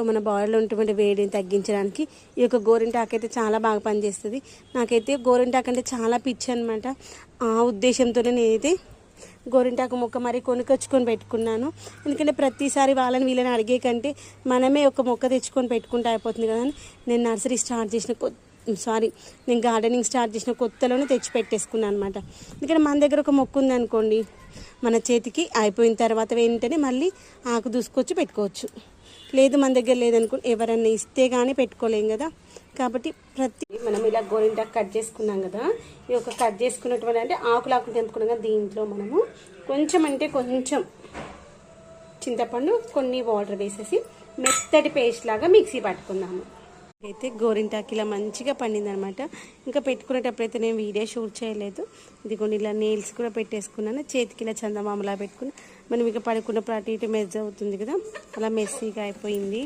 మన బాడీలో ఉన్నటువంటి వేడిని తగ్గించడానికి ఈ యొక్క గోరింటాకు అయితే చాలా బాగా పనిచేస్తుంది. నాకైతే గోరింటాకు అంటే చాలా పిచ్చి అనమాట. ఆ ఉద్దేశంతోనే నేనైతే గోరింటాకు మొక్క మరి కొనుకొచ్చుకొని పెట్టుకున్నాను. ఎందుకంటే ప్రతిసారి వాళ్ళని వీళ్ళని అడిగే కంటే మనమే ఒక మొక్క తెచ్చుకొని పెట్టుకుంటే అయిపోతుంది కదా అని నేను నర్సరీ స్టార్ట్ చేసిన నేను గార్డెనింగ్ స్టార్ట్ చేసిన కొత్తలోనే తెచ్చి పెట్టేసుకున్నాను అనమాట. ఎందుకంటే మన దగ్గర ఒక మొక్క ఉందనుకోండి, మన చేతికి అయిపోయిన తర్వాత వెంటనే మళ్ళీ ఆకు దూసుకొచ్చి పెట్టుకోవచ్చు. లేదు మన దగ్గర లేదనుకోండి, ఎవరన్నా ఇస్తే కానీ పెట్టుకోలేం కదా. కాబట్టి మనం ఇలా గోరింటాకు కట్ చేసుకున్నాం కదా, ఈ యొక్క కట్ చేసుకున్నటువంటి అంటే ఆకులాకు తెంపుకున్నాం కదా, దీంట్లో మనము కొంచెం చింతపండు కొన్ని వాటర్ వేసేసి మెత్తటి పేస్ట్ లాగా మిక్సీ పట్టుకుందాము. అయితే గోరింటాకు ఇలా మంచిగా పండిందనమాట. ఇంకా పెట్టుకునేటప్పుడు అయితే నేను వీడియో షూట్ చేయలేదు. ఇది కొన్ని ఇలా నెయిల్స్ కూడా పెట్టేసుకున్నాను. చేతికి ఇలా చందమామలా పెట్టుకుని మనం ఇక పడుకున్నప్పుడు అటు ఇటు మెజ్ అవుతుంది కదా, అలా మెస్సీగా అయిపోయింది.